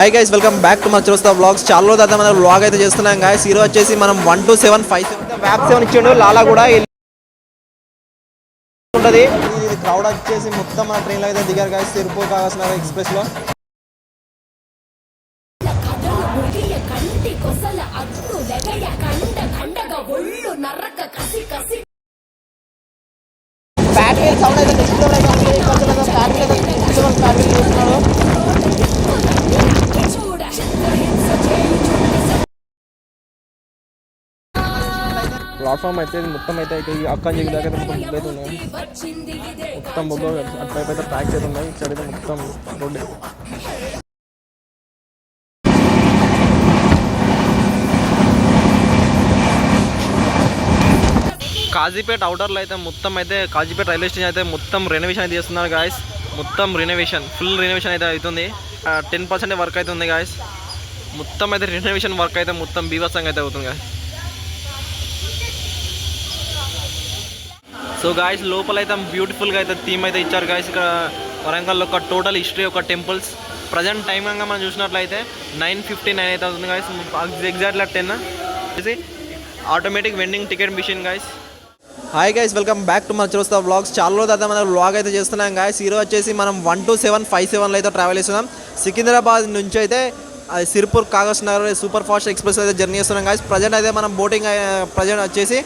Hi guys, welcome back to మన చూస్తా vlogs. చాలా రోజు అయితే మనం వ్లాగ్ అయితే చేస్తున్నాం గైస్. ఈరోజు వచ్చేసి మనం 1 to 7 5 వ్యాప్ 7 ఇచ్చిండు. లాలా కూడా ఉంటుంది. ఇది క్రౌడ్ వచ్చేసి మొత్తం మన ట్రైన్లో అయితే దిగారు గైస్. తిరుపతి కావాల్సిన ఎక్స్ప్రెస్లో ఫ్యాక్టరీ సౌండ్ అయితే చూస్తున్నాడు. ప్లాట్ఫామ్ అయితే మొత్తం అయితే అక్క చెవి దాకా మొత్తం బుక్ అయితే ఉన్నాయి. మొత్తం బుక్ అటువైపు అయితే ప్యాక్ చేసి ఉన్నాయి. ఇటు అయితే మొత్తం రోడ్డు. కాజీపేట అవుటర్లో అయితే మొత్తం అయితే కాజీపేట రైల్వే స్టేషన్ అయితే మొత్తం రెనోవేషన్ అయితే చేస్తున్నారు గాయస్. మొత్తం రెనోవేషన్ ఫుల్ రెనోవేషన్ అయితే అవుతుంది. 10% వర్క్ అయితే ఉంది గాయస్. మొత్తం అయితే రెనోవేషన్ వర్క్ అయితే మొత్తం బీభత్సంగా అయితే అవుతుంది గాయస్. సో గాయస్ లోపల అయితే బ్యూటిఫుల్గా అయితే థీమ్ అయితే ఇచ్చారు గాయస్. ఇక్కడ వరంగల్లో ఒక టోటల్ హిస్టరీ ఒక టెంపుల్స్. ప్రజెంట్ టైంగా మనం చూసినట్లయితే 9:59 అయితే అవుతుంది guys. Exactly 10 automatic vending ticket machine guys. Hi guys, welcome back to మన చూస్తా వ్లాగ్స్. చాలా రోజు అయితే మనం వ్లాగ్ అయితే చేస్తున్నాం గాయస్. ఈరోజు వచ్చేసి మనం 1 to 7 5 అయితే ట్రావెల్ చేస్తున్నాం. సికింద్రాబాద్ నుంచి అయితే Sirpur Kagaz Nagar super fast express అయితే జర్నీ చేస్తున్నాం గాయస్. ప్రజెంట్ అయితే మనం బోటింగ్ ప్రజెంట్ వచ్చేసి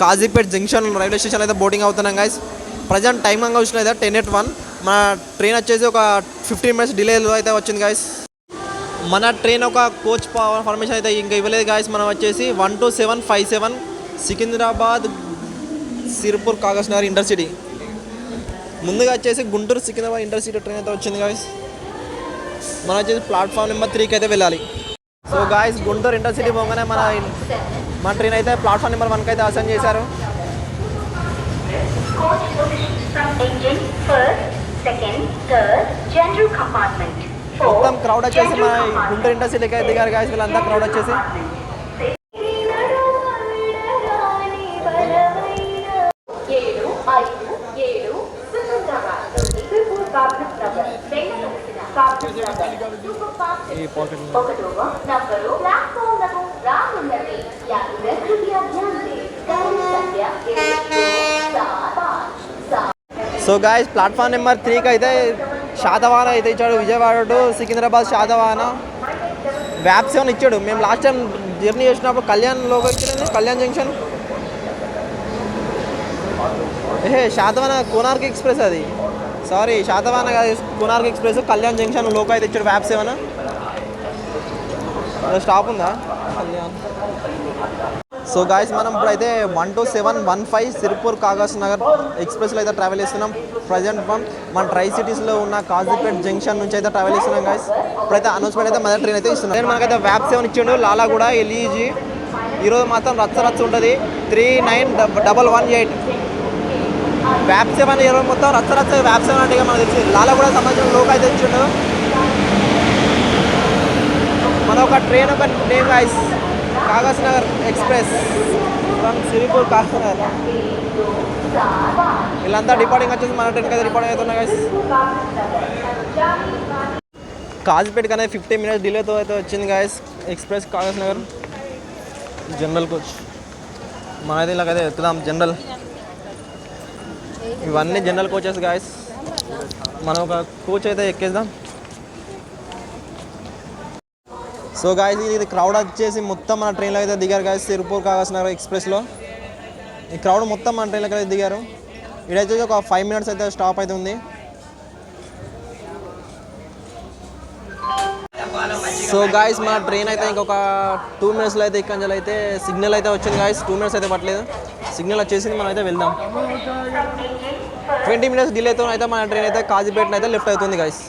కాజీపేట్ జంక్షన్ రైల్వే స్టేషన్ అయితే బోటింగ్ అవుతున్నాం గాయస్. ప్రజెంట్ టైం వచ్చిన అయితే 10:01. మన ట్రైన్ వచ్చేసి ఒక 15 minutes డిలేలో అయితే వచ్చింది గాయస్. మన ట్రైన్ ఒక కోచ్ ఫార్మేషన్ అయితే ఇంకా ఇవ్వలేదు గాయస్. మనం వచ్చేసి 1 to 7 5 సికింద్రాబాద్ సిర్పూర్ కాగజ్ నగర్ ఇంటర్సిటీ. ముందుగా వచ్చేసి గుంటూరు సికింద్రాబాద్ ఇంటర్సిటీ ట్రైన్ అయితే వచ్చింది గాయస్. మనం వచ్చేసి ప్లాట్ఫామ్ నెంబర్ 3కి అయితే వెళ్ళాలి. సో గాయస్ గుంటూరు ఇంటర్సిటీ పోగానే మన ట్రైన్ అయితే ప్లాట్ఫామ్ నెంబర్ 1కి అయితే అసైన్ చేశారు. మొత్తం క్రౌడ్ వచ్చేసి మన గుంటూరు ఇంటర్సిటీకి అయితే దిగారు గాయస్. వీళ్ళంతా క్రౌడ్ వచ్చేసి సో గాయస్ ప్లాట్ఫామ్ నెంబర్ 3కి అయితే శాతవాహన అయితే ఇచ్చాడు. విజయవాడ టు సికింద్రాబాద్ శాతవాహన వ్యాప్ 7 ఇచ్చాడు. మేము లాస్ట్ టైం జర్నీ చేసినప్పుడు కళ్యాణ్లో వచ్చింది. కళ్యాణ్ జంక్షన్ శాతవాహన కోనార్క్ ఎక్స్ప్రెస్ అది. Sorry Satavahana Konark express Kalyan junction loco అయితే ఇచ్చాడు. వ్యాప్ 7 స్టాప్ ఉందా కళ్యాణ్. సో గాయస్ మనం ఇప్పుడైతే 1 to 7 15 సిర్పూర్ కాగజ్ నగర్ ఎక్స్ప్రెస్లో అయితే ట్రావెల్ చేస్తున్నాం. ప్రజెంట్ మన ట్రై సిటీస్లో ఉన్న కాజీపేట్ జంక్షన్ నుంచి అయితే ట్రావెల్ చేస్తున్నాం గాయస్. ఇప్పుడైతే అనౌన్స్మెంట్ అయితే మొదటి ట్రైన్ అయితే ఇస్తున్నాం. నేను మనకైతే వ్యాప్ 7 ఇచ్చిండు. లాలా కూడా ఎల్ఈజీ. ఈరోజు మాత్రం రచ్చ ఉంటుంది. 39118 వ్యాప్ 7 ఈరోజు మొత్తం రచ్చ వ్యాప్ 7 అంటే మనకు తెలిసి లాలా కూడా సంబంధించిన లోక అయితే ఇచ్చిండు. మన ఒక ట్రైన్ ఒక name guys Kagaz Nagar express from Sirpur Kagaz Nagar. వీళ్ళంతా డిపార్టింగ్ వచ్చేసి మన ట్రైన్కి అయితే డిపార్టింగ్ అవుతున్నాయి గాయస్. కాజీపేటకి అనేది 15 minutes డిలేతో అయితే వచ్చింది guys. Express Kagaznagar general coach. మనైతే ఇలాగైతే ఎక్కుదాం జనరల్. ఇవన్నీ జనరల్ కోచెస్ గాయస్. మనం ఒక కోచ్ అయితే ఎక్కేద్దాం. సో గాయస్ ఇది క్రౌడ్ వచ్చేసి మొత్తం మన ట్రైన్లో అయితే దిగారు గాయస్. సిర్పూర్ కాగజ్ నగర్ ఎక్స్ప్రెస్లో ఈ క్రౌడ్ మొత్తం మన ట్రైన్లోకి అయితే దిగారు. ఇదైతే ఒక 5 minutes అయితే స్టాప్ అయితే ఉంది. సో గాయస్ మన ట్రైన్ అయితే ఇంకొక 2 minutesలో అయితే ఇక్కడ అయితే సిగ్నల్ అయితే వచ్చింది గాయస్. 2 minutes అయితే పట్టలేదు. సిగ్నల్ వచ్చేసింది. మనం అయితే వెళ్దాం. 20 minutes డిలేతో అయితే మన ట్రైన్ అయితే కాజీపేటలో అయితే లెఫ్ట్ అవుతుంది గాయస్.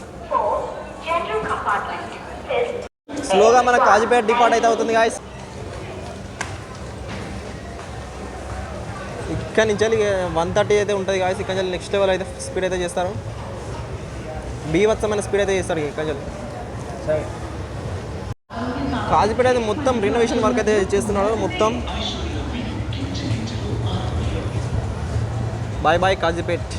స్లోగా మన కాజీపేట డిపార్ట్ అయితే అవుతుంది గాయస్. ఇక్కడ నుంచి 130 అయితే ఉంటుంది గాయస్. ఇక్కడ నుంచి నెక్స్ట్ లెవెల్ అయితే స్పీడ్ అయితే చేస్తారు. బీభత్సమైన స్పీడ్ అయితే చేస్తారు ఇక్కడ నుంచి. కాజీపేట అయితే మొత్తం రినోవేషన్ వర్క్ అయితే చేస్తున్నాడు మొత్తం. Bye bye Kazipet.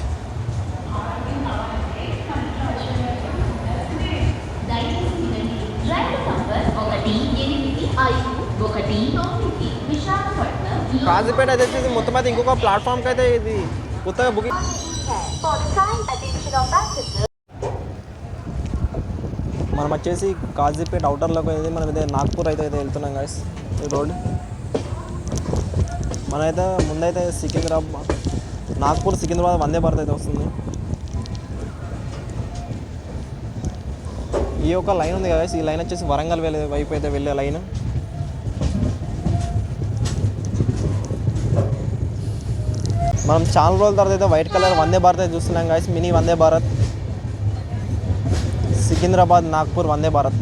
కాజీపేట అయితే వచ్చేసి మొత్తం అయితే ఇంకొక ప్లాట్ఫామ్కి అయితే ఇది కొత్తగా బుకింగ్. మనం వచ్చేసి కాజీపేట అవుటర్లోకి అయితే మనం అయితే నాగ్పూర్ అయితే వెళ్తున్నాం గాయస్. ఈ రోడ్ మనమైతే ముందైతే సికింద్రాబాద్ నాగ్పూర్ సికింద్రాబాద్ వందే భారత్ అయితే వస్తుంది. ఈ యొక్క లైన్ ఉంది కదా, ఈ లైన్ వచ్చేసి వరంగల్ వైపు అయితే వెళ్ళే లైన్. మనం చాలా రోజుల తర్వాత అయితే వైట్ కలర్ వందే భారత్ అయితే చూస్తున్నాం guys. Mini Vande Bharat Secunderabad Nagpur Vande Bharat.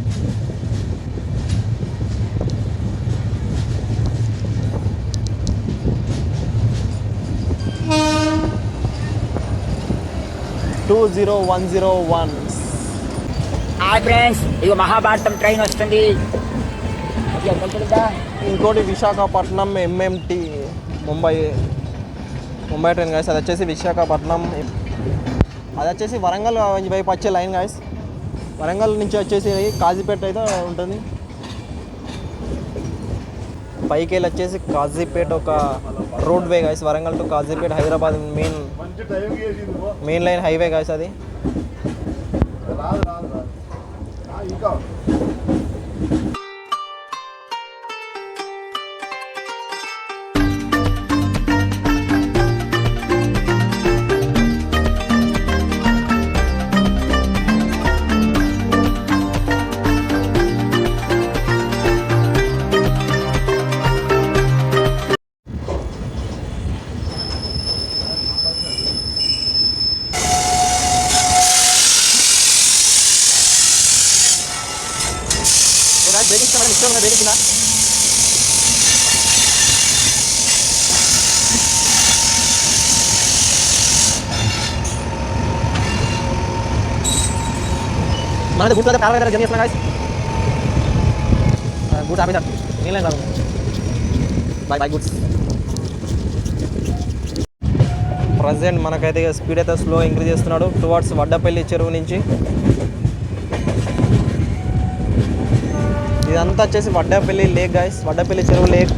Hi friends, ఇక మహాభారతం ట్రైన్ వస్తుంది. ఇంకోటి Visakhapatnam MMT Mumbai train guys. అది వచ్చేసి విశాఖపట్నం, అది వచ్చేసి వరంగల్ వైపు వచ్చే లైన్ గాయస్. వరంగల్ నుంచి వచ్చేసి కాజీపేట అయితే ఉంటుంది. పైకి వెళ్ళి వచ్చేసి కాజీపేట ఒక road way guys. Warangal to Kazipet Hyderabad main line highway guys అది. మనది గుడ్ కార్ దగ్గర జర్నీ చేస్తున్నాం guys. Good officer main line కాదు. By goods. ప్రజెంట్ మనకైతే స్పీడ్ అయితే స్లో ఇంక్రీజ్ చేస్తున్నాడు టువర్డ్స్ వడ్డపల్లి చెరువు నుంచి. ఇదంతా వచ్చేసి వడ్డపల్లి లేక్ గాయస్. వడ్డపల్లి చెరువు లేక్,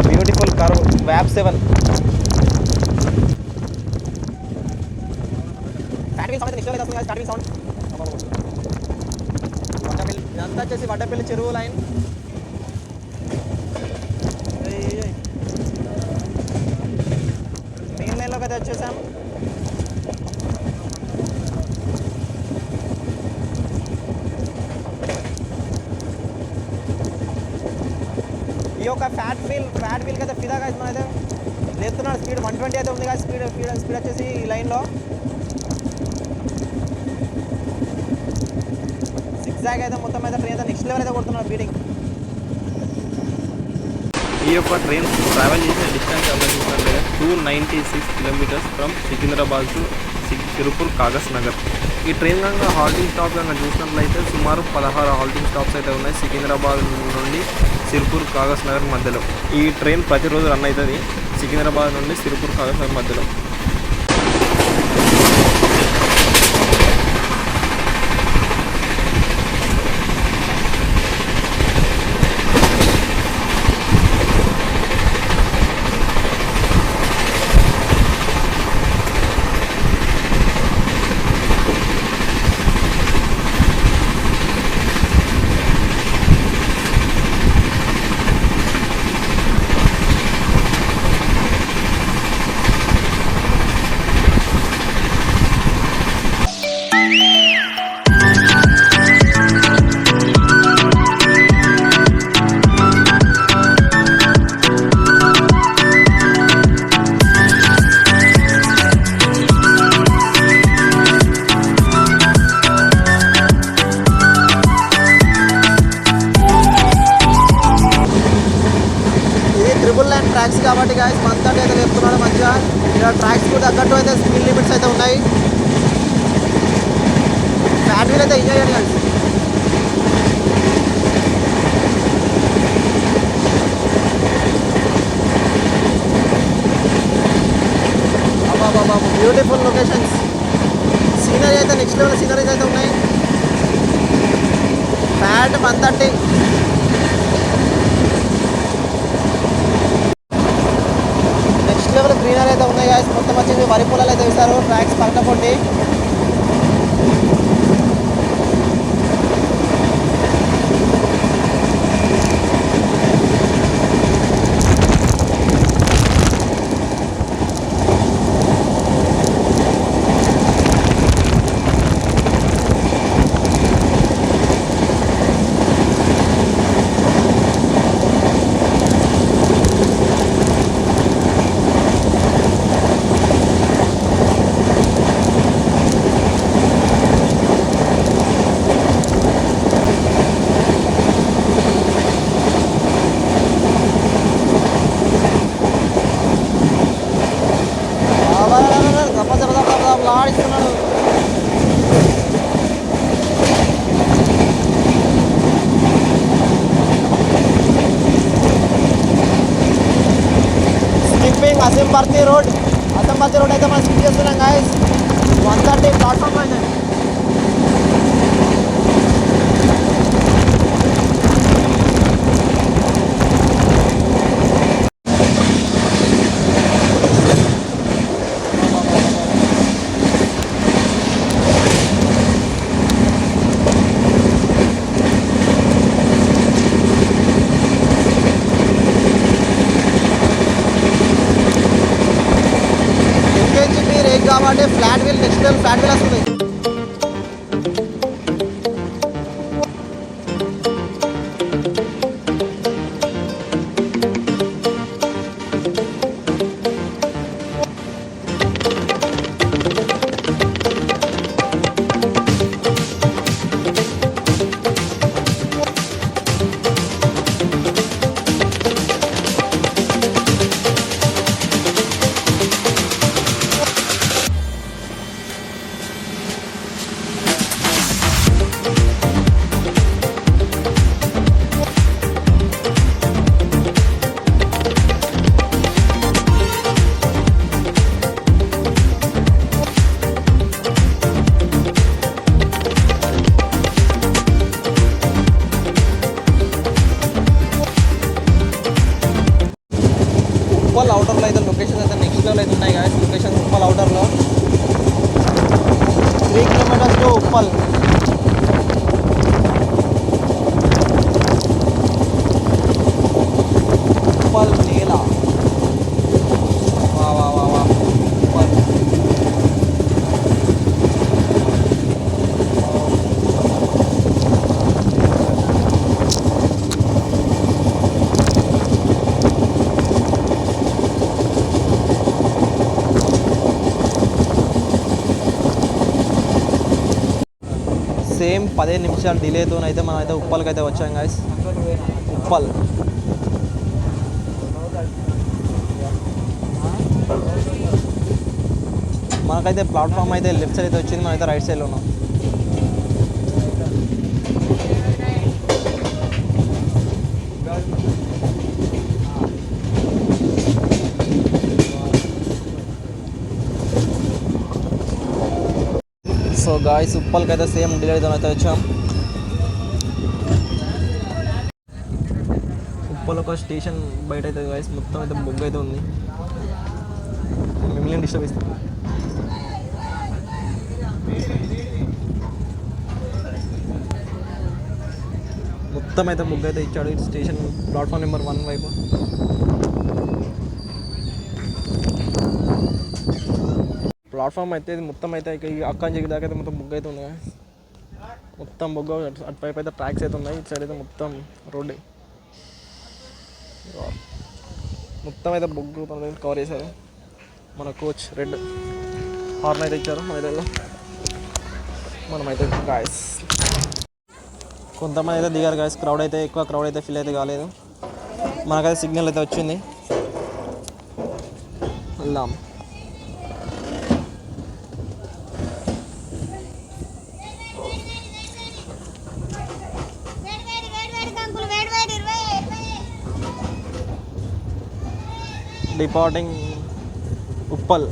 బ్యూటిఫుల్ కర్వ్ వ్యాప్ 7. ఫ్యాక్టరీ సౌండ్ నెక్స్ట్ వస్తుంది గాయస్. Factory sound. ఇదంతా వచ్చేసి వడ్డపల్లి చెరువు లైన్. మెయిన్ లైన్లోకి అయితే వచ్చేసాం. ఈ యొక్క ఫ్యాట్ వీల్కి అయితే ఫిదా గాయస్. మనం అయితే లేస్తున్నాడు. స్పీడ్ 120 అయితే ఉంది కదా. స్పీడ్ వచ్చేసి ఈ లైన్లో సిక్సాగ్ అయితే మొత్తం అయితే ట్రైన్ అయితే నెక్స్ట్ లెవెల్ అయితే కొడుతున్నాడు బీడింగ్. ఈ యొక్క ట్రైన్ ట్రావెల్ చేసిన డిస్టెన్స్ ఎలా చూసినట్లయితే 296 kilometres from Secunderabad to Tirupur Kagaz Nagar. ఈ ట్రైన్ కనుక హాల్టింగ్ స్టాప్ కనుక చూసినట్లయితే సుమారు 16 హాల్టింగ్ స్టాప్స్ అయితే ఉన్నాయి సికింద్రాబాద్ నుండి సిర్పూర్ కాగజ్ నగర్ మధ్యలో. ఈ ట్రైన్ ప్రతిరోజు రన్ అవుతుంది సికింద్రాబాద్ నుండి సిర్పూర్ కాగజ్ నగర్ మధ్యలో. ట్రాక్స్ కాబట్టి గాయస్ మనతో అయితే చెప్తున్నాడు మంచిగా. ఇక్కడ ట్రాక్స్ కూడా తగ్గట్టు అయితే స్పీడ్ లిమిట్స్ అయితే ఉన్నాయి. ఫ్యాట్ వీల్ అయితే ఎంజాయ్ చేయండి గాయస్. బాబా బ్యూటిఫుల్ లొకేషన్స్. సీనరీ అయితే నెక్స్ట్ లెవెల్ సీనరీస్ అయితే ఉన్నాయి. ఫ్యాట్ 130. అయితే ఉన్నాయి గాయస్. మొత్తం వచ్చేసి వరి పొలాలు అయితే వేశారు ట్రాక్స్ పక్కన పొండి. ఆడిస్తున్నాడు. స్కిప్పింగ్ అసంపర్తి రోడ్ అయితే మనం స్కిప్ చేస్తున్నాం గాయస్. 130 ప్లాట్ఫామ్ అయితే కాబట్టి flat wheel next flat wheel వస్తుంది. ఉప్పల్ అవుటర్లో అయితే లొకేషన్ అయితే నెక్స్ట్ లెవెల్ అయితే ఉన్నాయి గాయస్. లొకేషన్ ఉప్పల్ అవుటర్లో 3 కిలోమీటర్స్ టు ఉప్పల్. ఉప్పల్ నేల వా వా వా వా ఉప్పల్. సేమ్ 15 నిమిషాలు డిలేతో అయితే మనం అయితే ఉప్పల్కి అయితే వచ్చాం గాయస్. ఉప్పల్ మనకైతే ప్లాట్ఫామ్ అయితే లెఫ్ట్ సైడ్ అయితే వచ్చింది. మనమైతే రైట్ సైడ్లో ఉన్నాం. సో గాయస్ ఉప్పల్కి అయితే సేమ్ డిలేతో అయితే వచ్చాం. ఉప్పల్ ఒక స్టేషన్ బయట అయితే గాయస్ మొత్తం అయితే బొగ్గు అయితే ఉంది. మిమ్మల్ని డిస్టర్బ్ ఇస్తాం. మొత్తం అయితే బొగ్గు అయితే ఇచ్చాడు. స్టేషన్ ప్లాట్ఫామ్ నెంబర్ 1 వైపు. ప్లాట్ఫామ్ అయితే ఇది మొత్తం అయితే అక్కడి నుంచి దాకా అయితే మొత్తం బొగ్గు అయితే ఉంది. మొత్తం బొగ్గు అటువైపు అయితే ట్రాక్స్ అయితే ఉన్నాయి. ఇటు సైడ్ అయితే మొత్తం రోడ్డు మొత్తం అయితే బొగ్గు కవర్ చేశారు. మన కోచ్ రెడ్ హార్న్ అయితే ఇచ్చారు. మనమైతే గాయస్ కొంతమంది అయితే దిగారు గాయస్. ఎక్కువ క్రౌడ్ అయితే ఫిల్ అయితే కాలేదు. మనకైతే సిగ్నల్ అయితే వచ్చింది. వెళ్దాం. డిపార్టింగ్ ఉప్పల్.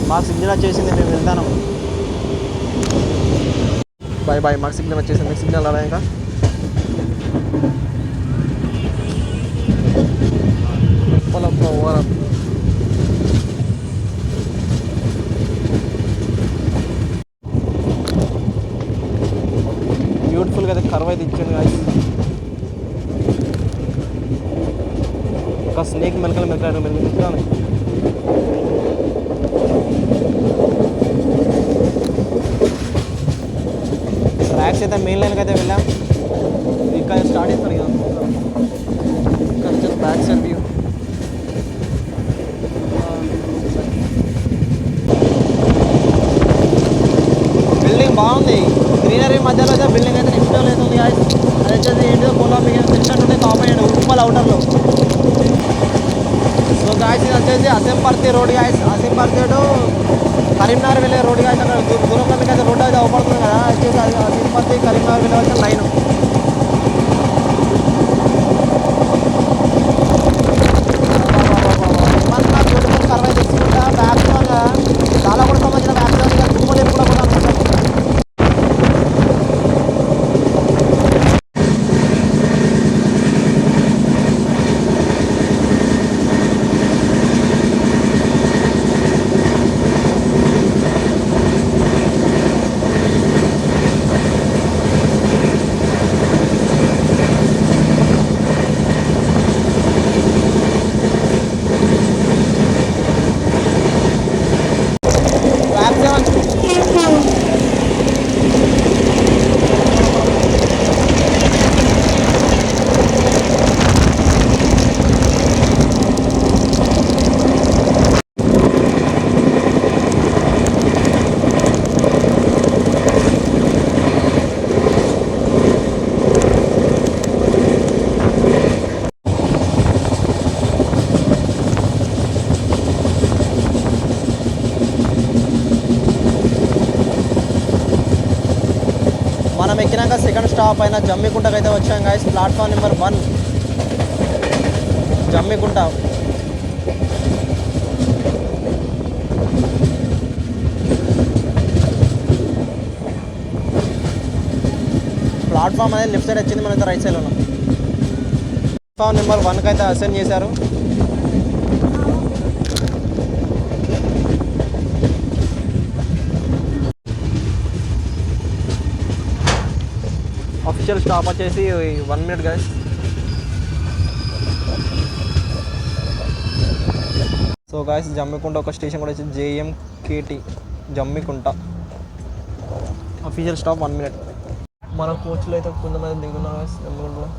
మాకు సిగ్నల్ వచ్చేసింది, మేము వెళ్తాను. Bye bye. మాకు సిగ్నల్ వచ్చేసింది, మీకు సిగ్నల్ అలా ఇంకా బ్యూటిఫుల్గా అయితే కర్వ్ అయితే ఇచ్చాను గాయస్. ఒక స్నేక్ మెలకలు మెలకాలి. ట్రాక్స్ అయితే మెయిన్ లైన్కి అయితే వెళ్ళాం. ఇంకా స్టార్ట్ చేస్తారు కదా, ఇంకా బ్యాక్ సైడ్ వ్యూ. బిల్డింగ్ బాగుంది, గ్రీనరీ మధ్యలో అయితే బిల్డింగ్ అయితే నెక్స్ట్ లెవెల్ అవుతుంది గాయస్. అది వచ్చేసి ఏంటిదో పోలా మీకు తెలిసినట్టుంటే కాప్ అయ్యాడు ఉప్పల్ అవుటర్లో. సో గాయస్ ఇది వచ్చేసి అసెంపర్తి రోడ్ గాయస్. అసెంపర్తి టు కరీంనగర్ వెళ్ళే రోడ్ గాయస్. అక్కడ దూరంలో మీకు అయితే రోడ్ అయితే అవపడుతుంది కదా, వచ్చేసి అసెంపర్తి కరీంనగర్ వెళ్ళవలసిన లైన్. ఏమన్నా బ్యూటిఫుల్ కర్వ్ అయితే ఇచ్చుకుంటా. బ్యాక్ చాలా కూడా సంబంధించిన బ్యాక్ దుమ్మలు ఎప్పుడు కూడా మనం ఎక్కినాక సెకండ్ స్టాప్ అయిన జమ్మికుంటకు అయితే వచ్చాం guys. Platform number 1 Jammikunta. Platform అనేది లెఫ్ట్ సైడ్ వచ్చింది, మనైతే రైట్ సైడ్లో ఉన్నాం. ప్లాట్ఫామ్ నెంబర్ 1కి అయితే అసైన్ చేశారు. అఫీషియల్ స్టాప్ వచ్చేసి 1 minute guys. So guys Jammikunta ఒక స్టేషన్ కూడా వచ్చి JMKT Jammikunta. Official stop 1 minute. మన కోచ్లో అయితే కొంతమంది దిగుతున్నారు గాయస్ జమ్మికుంటలో.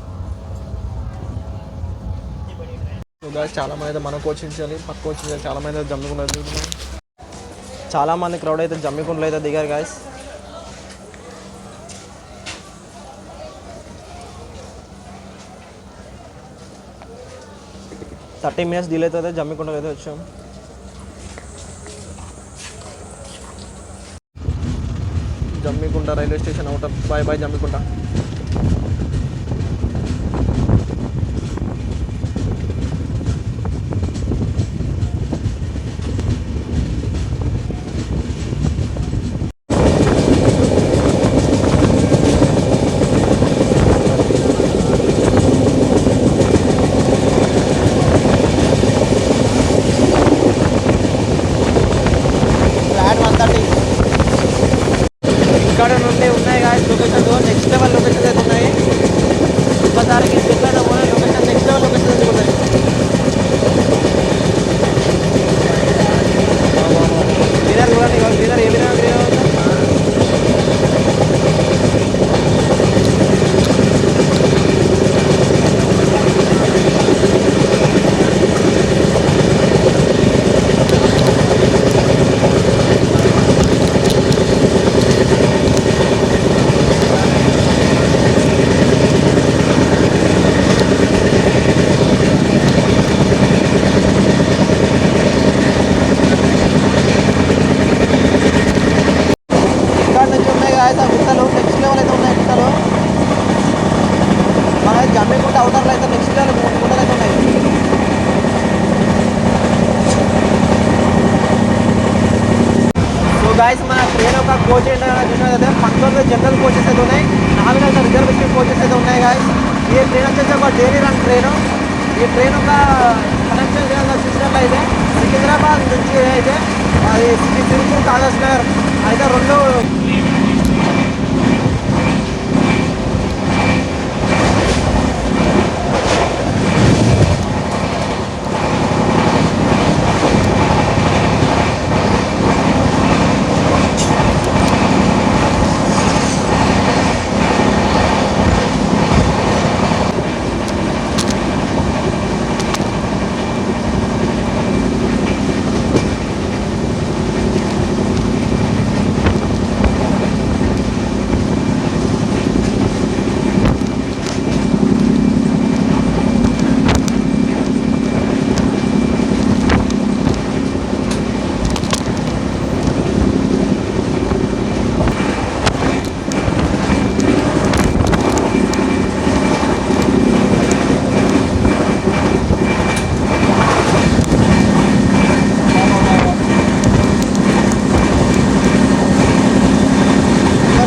సో గాయస్ చాలామంది అయితే మన కోచ్ ఇచ్చాలి, పక్క కోచ్ ఇచ్చాలి. చాలామంది అయితే జమ్మికుంట దిగుతున్నారు. చాలామంది క్రౌడ్ అయితే జమ్మికుంటలో అయితే దిగారు గాయస్. థర్టీ మినిట్స్ డిలే అయితే జమ్మికుంటకు అయితే వచ్చాం. Jammikunta railway station outer. Bye bye Jammikunta. ఇక్కడ నుండి ఉన్నాయి guys locations. Next level locations అయితే గాయస్ మన ట్రైన్ ఒక కోచ్ చూసినట్లయితే 19 జనరల్ కోచెస్ అయితే ఉన్నాయి, 4 అయితే రిజర్వేషన్ కోచెస్ అయితే ఉన్నాయి గాయస్. ఈ ట్రైన్ వచ్చేసి ఒక డైలీ రన్ ట్రైన్. ఈ ట్రైన్ ఒక కనెక్షన్ చూసినట్లయితే సికింద్రాబాద్ నుంచి అయితే అది సిరిపూర్ కాగజ్ నగర్ అయితే 2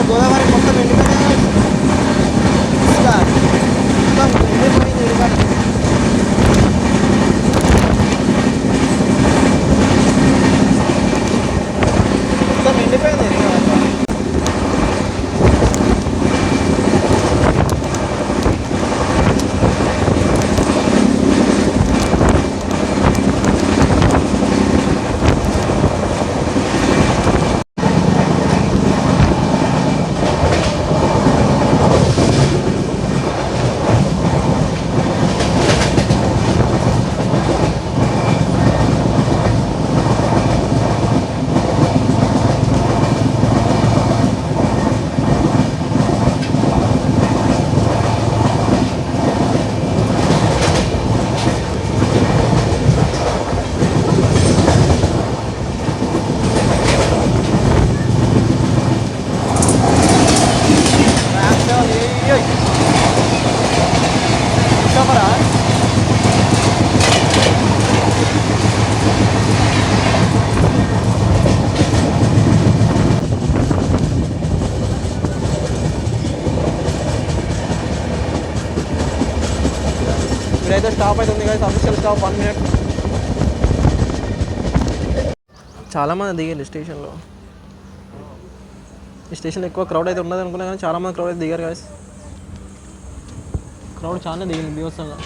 గోదావరి మొత్తం ఎండిపోయింది. మొత్తం ఎండిపోయింది. మొత్తం ఎండిపోయింది. ఇప్పుడైతే స్టాప్ అయితే ఉంది కదా, అఫీషియల్ స్టాప్ 1 మినిట్. చాలామంది దిగారు స్టేషన్లో. ఈ స్టేషన్లో ఎక్కువ క్రౌడ్ అయితే ఉండదు అనుకున్నా కానీ చాలామంది క్రౌడ్ అయితే దిగారు గాయస్. క్రౌడ్ చాలా దిగింది బీభత్సంగా.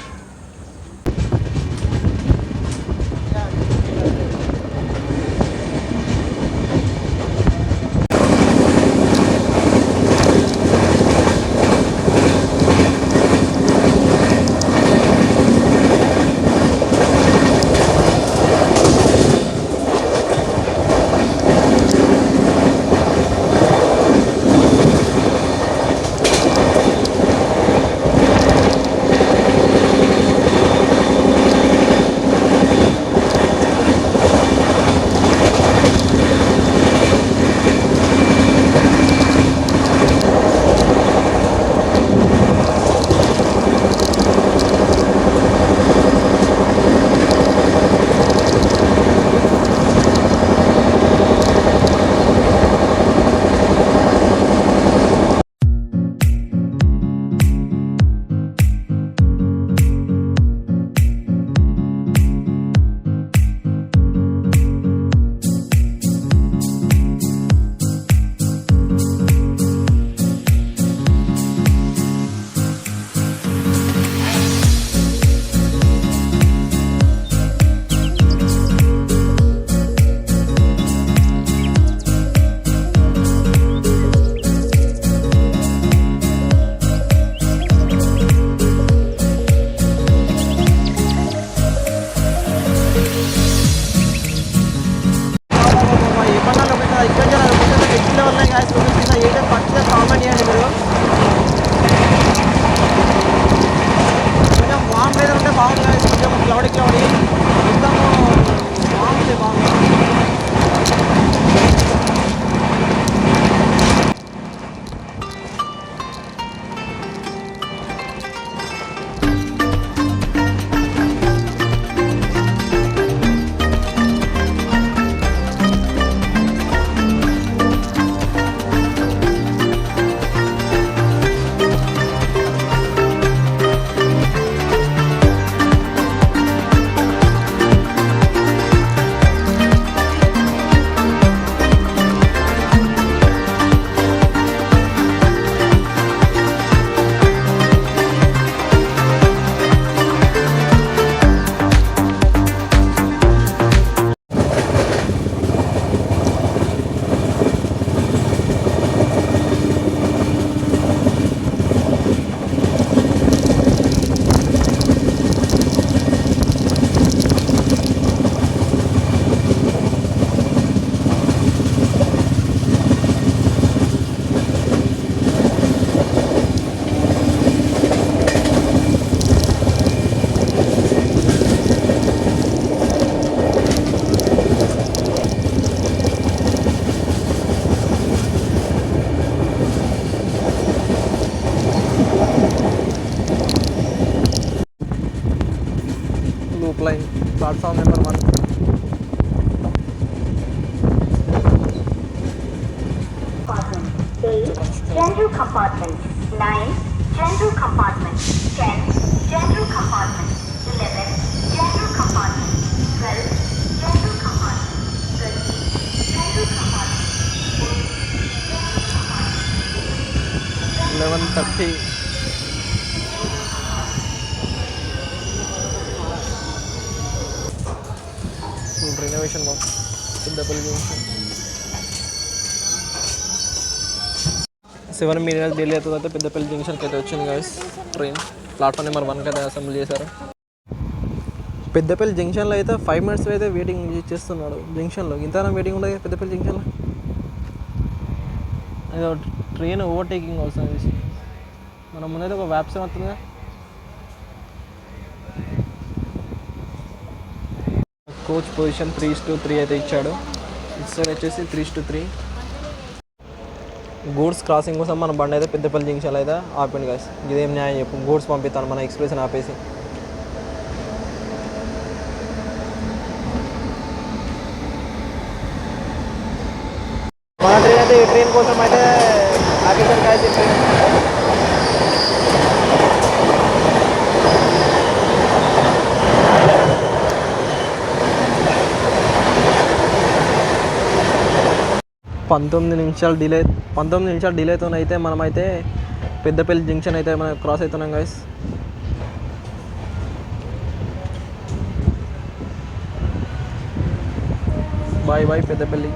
general compartment. 9, general compartment. 10, general compartment. 11, general compartment. 12, general compartment. 13, general compartment. 11:30. Renovation work Peddapalli junction 7 minutes delay అవుతుంది. పెద్దపల్లి జంక్షన్కి అయితే వచ్చింది గాయస్ ట్రైన్. ప్లాట్ఫామ్ నెంబర్ 1కి అయితే అసెంబ్లీ చేశారు. పెద్దపల్లి జంక్షన్లో అయితే 5 minutes అయితే వెయిటింగ్ చేస్తున్నాడు. జంక్షన్లో ఇంతనా వెయిటింగ్ ఉండదు కదా పెద్దపల్లి జంక్షన్లో. ఏదో ట్రైన్ ఓవర్టేకింగ్ వస్తుంది. మన ముందైతే ఒక వ్యాప్సం వస్తుందిగా. కోచ్ పొజిషన్ 3:3 అయితే ఇచ్చాడు. ఇటు సైడ్ వచ్చేసి 3:3. గూడ్స్ క్రాసింగ్ కోసం మన బండి అయితే పెద్దపల్లి జంక్షన్లో అయితే ఆపింది గాయస్. ఇదేం న్యాయం చెప్పు, గూడ్స్ పంపిస్తాను మన ఎక్స్ప్రెస్ని ఆపేసి. మన ట్రైన్ అయితే ఈ ట్రైన్ కోసం అయితే ఆపేసారు గాయస్. ఈ ట్రైన్ 19 నిమిషాలు డిలేతోనైతే మనమైతే పెద్దపల్లి జంక్షన్ అయితే మనం క్రాస్ అవుతున్నాం guys. Bye bye Peddapalli.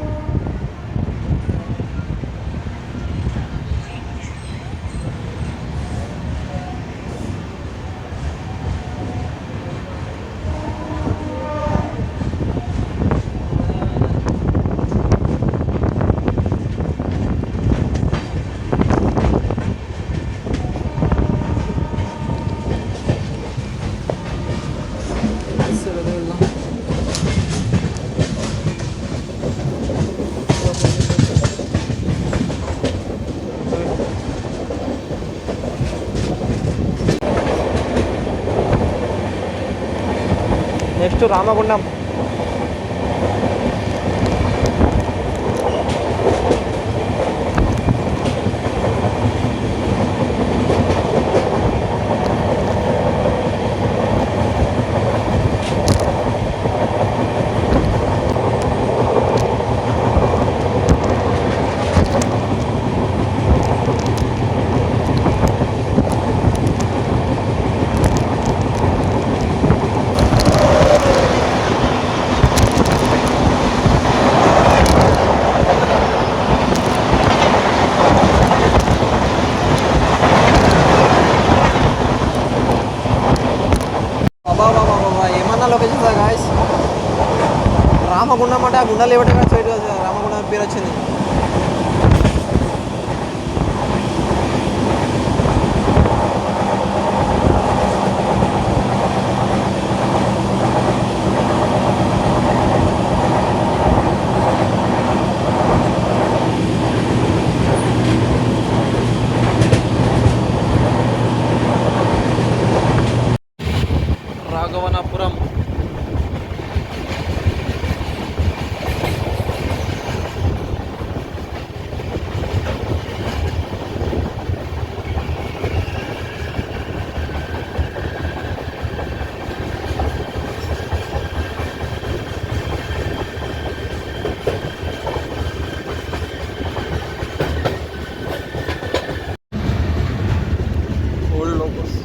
Next Ramagundam. ఏమన్నా లొకేషన్ సార్ గాయస్. రామగుండం అంటే ఆ గుండాలు ఇవ్వటే సైడ్ రామగుండం పేరు వచ్చింది. రాఘవనాపురం. Old locus.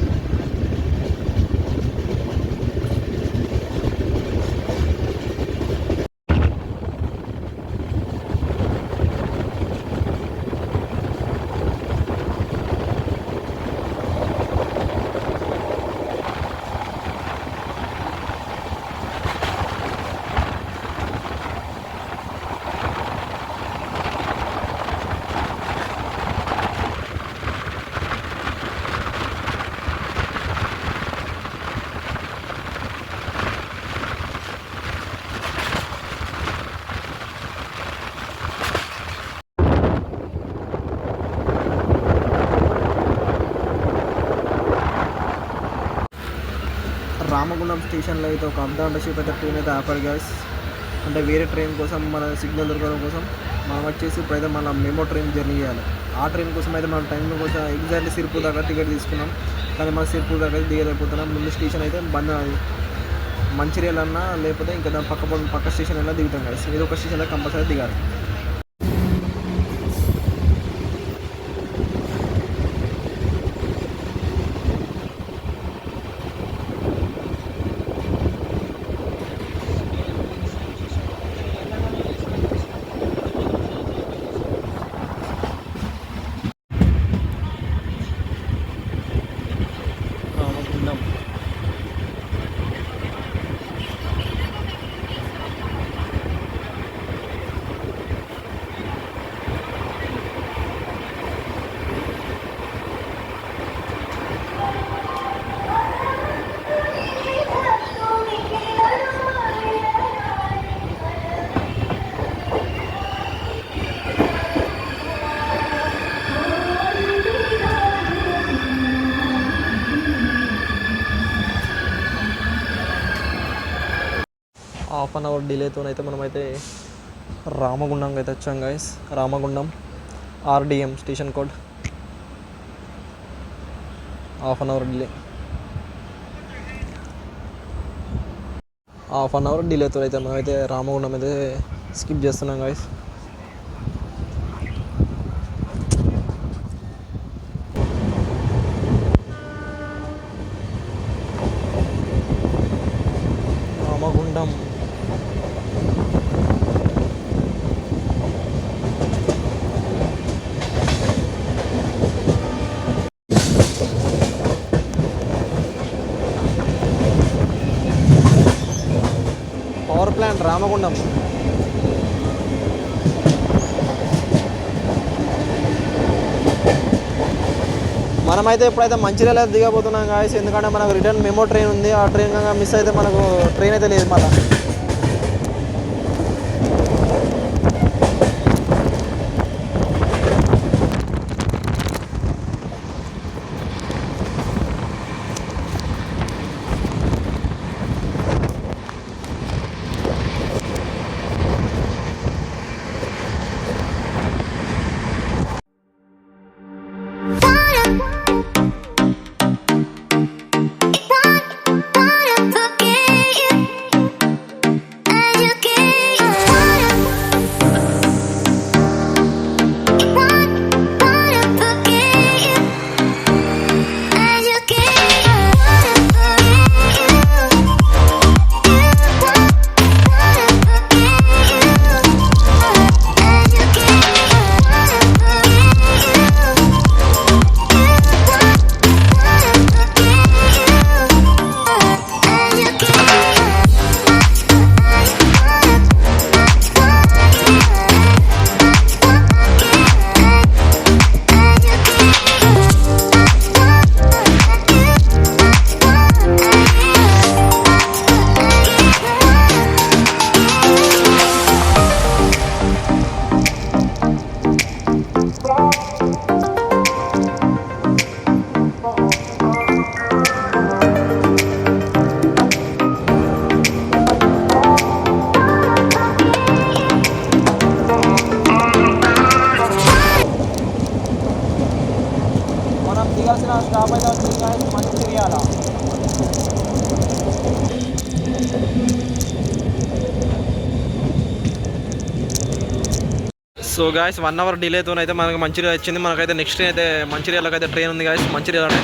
రామగుండం స్టేషన్లో అయితే ఒక అర్ధ గంట సేపు అయితే ట్రైన్ అయితే ఆపారు గాయస్. అంటే వేరే ట్రైన్ కోసం మన సిగ్నల్ దొరకడం కోసం మనం వచ్చేసి ఇప్పుడైతే మన మెమో ట్రైన్ జర్నీ చేయాలి. ఆ ట్రైన్ కోసం అయితే మనం టైం కోసం ఎగ్జాక్ట్లీ సిర్పూర్ దాకా టికెట్ తీసుకున్నాం. కానీ మనం సిర్పూర్ దాకా దిగలేకపోతున్నాం. ముందు స్టేషన్ అయితే బంద్, అది మంచిర్యాల అన్నా లేకపోతే ఇంకా దాని పక్క స్టేషన్ అయినా దిగుతాం కదా. ఏదో ఒక స్టేషన్లో కంపల్సరీ దిగాలి. హాఫ్ అన్ అవర్ డిలేతో అయితే మనమైతే రామగుండంకి అయితే వచ్చాం guys. Ramagundam RDM station code. Half an hour డిలేతో అయితే మనమైతే రామగుండం అయితే స్కిప్ చేస్తున్నాం guys. Ramagundam power plant Ramagundam. మనమైతే ఇప్పుడైతే మంచిర్యాల దిగబోతున్నాం గాయస్. ఎందుకంటే మనకు రిటర్న్ మెమో ట్రైన్ ఉంది. ఆ ట్రైన్ కనుక మిస్ అయితే మనకు ట్రైన్ అయితే లేదు మళ్ళీ. దిగాల్సిన స్టాప్ అయితే వచ్చింది మంచిర్యాల. సో గాయస్ 1 అవర్ డిలేతో అయితే మనకు మంచిర్యాల వచ్చింది. మనకైతే నెక్స్ట్ ట్రైన్ అయితే మంచిర్యాలకు అయితే ట్రైన్ ఉంది గాయస్. మంచిర్యాలనే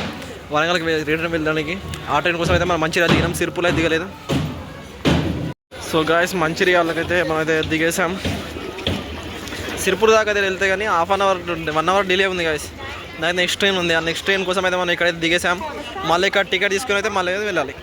వరంగల్కి రిటర్న్ వెళ్ళడానికి ఆ ట్రైన్ కోసం అయితే మనం మంచిర్యాల దిగినాం. సిర్పూర్ అయితే దిగలేదు. సో గాయస్ మంచిర్యాలకి అయితే మనమైతే దిగేసాం. సిర్పూర్ దాకా అయితే వెళ్తే కానీ 1 అవర్ డిలే ఉంది గాయస్. దానికి నెక్స్ట్ ట్రైన్ ఉంది. ఆ నెక్స్ట్ ట్రైన్ కోసం అయితే మనం ఇక్కడైతే దిగేసాం. మళ్ళీ ఇక్కడ టికెట్ తీసుకుని అయితే మళ్ళీ వెళ్ళాలి.